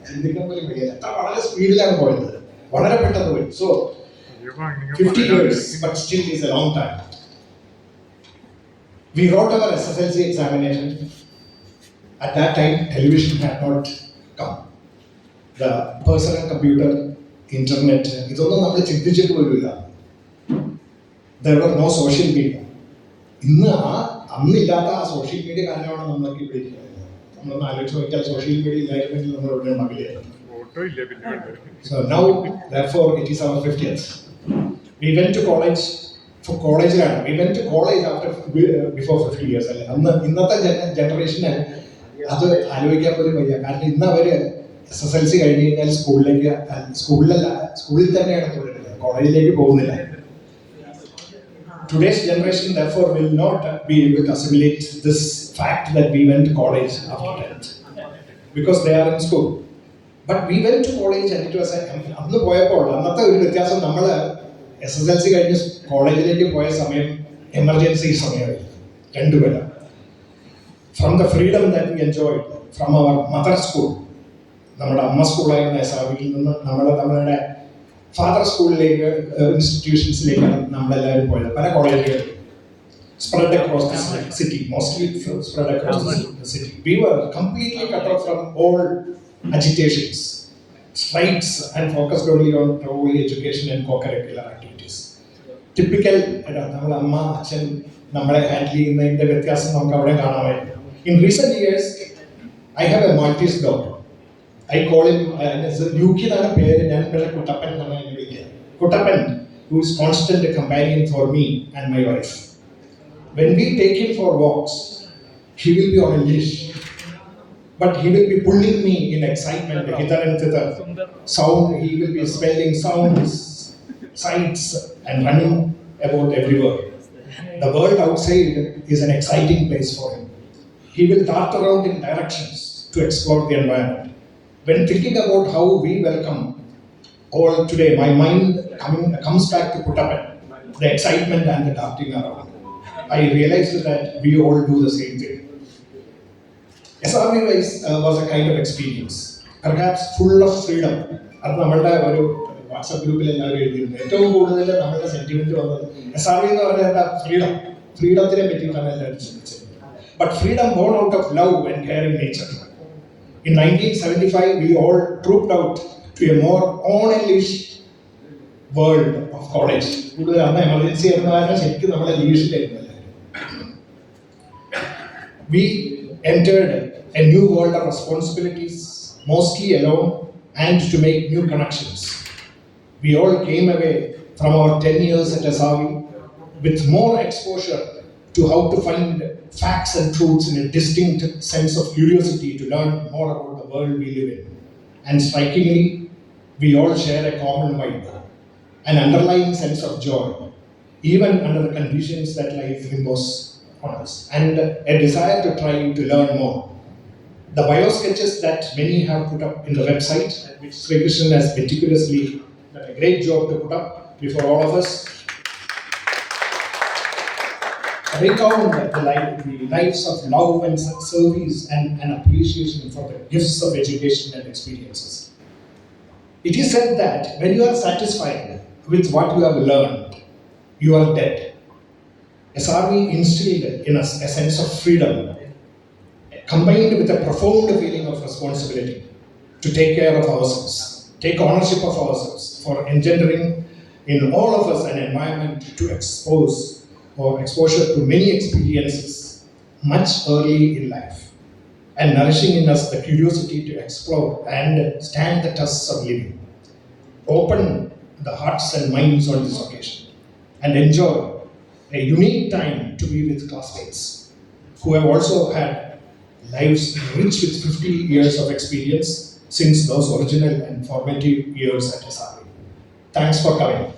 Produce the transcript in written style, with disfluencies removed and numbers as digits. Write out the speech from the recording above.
ചിന്തിക്കാൻ പോലും കഴിയില്ല. എത്ര വളരെ സ്പീഡിലാണ് പോയത്, വളരെ പെട്ടെന്ന് പോയി. So 50 years, but still is a long time. We wrote our SSLC examination. At that time, television had not come. The personal computer, internet, ഇതൊന്നും നമ്മൾ ചിന്തിച്ചിട്ട് പോലുമില്ല. There were no social media. ഇന്ന് അന്നില്ലാത്ത ആ സോഷ്യൽ മീഡിയ കാരണമാണ് നമ്മളൊക്കെ ഇവിടെ ഇരിക്കുന്നത്. നമ്മളൊന്ന് ആലോചിച്ച് നോക്കിയാൽ സോഷ്യൽ മീഡിയ ഇല്ലായിരുന്നെങ്കിൽ നമ്മൾ ഇവിടെ ഉണ്ടാവില്ലായിരുന്നു. So now, therefore, it is our 50th. We went to college. For college, we went to college before 50 years. അന്ന് ഇന്നത്തെ ജനറേഷന് അത് ആലോചിക്കാൻ പോലും വയ്യ. കാരണം ഇന്ന് അവര് SSLC കഴിഞ്ഞ് കഴിഞ്ഞാൽ സ്കൂളിൽ തന്നെയാണ് തുടരുന്നത്, കോളേജിലേക്ക് പോകുന്നില്ല. Today's generation, therefore, will not be able to assimilate this fact that we went to college after 10th because they are in school. But we went to college and it was അന്ന് പോയപ്പോൾ അന്നത്തെ ഒരു വ്യത്യാസം, നമ്മൾ SSLC കഴിഞ്ഞ് കോളേജിലേക്ക് പോയ സമയം എമർജൻസി സമയമായിരുന്നു. രണ്ടുപേരും from the freedom that we enjoy from our mother school, നമ്മുടെ അമ്മ സ്കൂളായിരുന്ന SRVയിൽ നിന്ന് നമ്മളുടെ ഫാദർ സ്കൂളിലേക്ക്, ഇൻസ്റ്റിറ്റ്യൂഷൻസിലേക്കാണ് നമ്മളെല്ലാവരും പോയത്. പല കോളേജുകൾ spread across the city, mostly spread across the city. We were completely cut off from all agitations, strikes, and focused only on only education and co-curricular activities. Typical, നമ്മുടെ അമ്മ അച്ഛൻ നമ്മളെ ഹാൻഡിൽ ചെയ്യുന്നതിന്റെ വ്യത്യാസം നമുക്ക് അവിടെ കാണാമായിരുന്നു. In recent years, I have a Maltese dog. I call him Yuki എന്നാണ് പേര്. ഞാൻ പേര് കുട്ടപ്പൻ എന്നാണ് എന്നെ വിളിക്കുക. Kuttappan, who is constant companion for me and my wife. When we take him for walks, he will be on a leash. But he will be pulling me in excitement, hither and thither. Sound, he will be smelling sounds, sights, and running about everywhere. The world outside is an exciting place for him. He will dart around in directions to explore the environment. When thinking about how we welcome all today, my mind comes back to Kuttapan, the excitement and the darting around. I realized that we all do the same thing. SRV was a kind of experience, perhaps full of freedom. അത് നമ്മളുടെ ഒരു WhatsApp ഗ്രൂപ്പിൽ എല്ലാവരും എഴുതിയിരുന്നു. ഏറ്റവും കൂടുതൽ നമ്മളുടെ sentiment വന്നത് SRV എന്ന് പറയുന്നത് ഫ്രീഡത്തിനെ പറ്റിയിട്ടാണ് എല്ലാവരും ചിന്തിച്ചത്. But freedom born out of love and caring nature. In 1975, we all trooped out to a more on a leash world of college. കൂടുതൽ അന്ന് എമർജൻസി എന്ന കാരണം ശരിക്കും നമ്മളെ ലീഷിലായിരുന്നു. We entered a new world of responsibilities, mostly alone, and to make new connections. We all came away from our 10 years at SRV with more exposure to how to find facts and truths in a distinct sense of curiosity to learn more about the world we live in. And strikingly, we all share a common vibe, an underlying sense of joy, even under the conditions that life imposes on us, and a desire to try to learn more. The bio sketches that many have put up in the website, which Sri Krishnan has meticulously done a great job to put up before all of us, recount the lives of love and service and an appreciation for the gifts of education and experiences. It is said that when you are satisfied with what you have learned, you are dead. SRV instilled in us a sense of freedom, combined with a profound feeling of responsibility to take care of ourselves, take ownership of ourselves, for engendering in all of us an environment to exposure to many experiences much early in life, and nourishing in us the curiosity to explore and stand the tests of living. Open the hearts and minds on this occasion and enjoy a unique time to be with classmates who have also had lives rich with 50 years of experience since those original and formative years at SRV. Thanks for coming.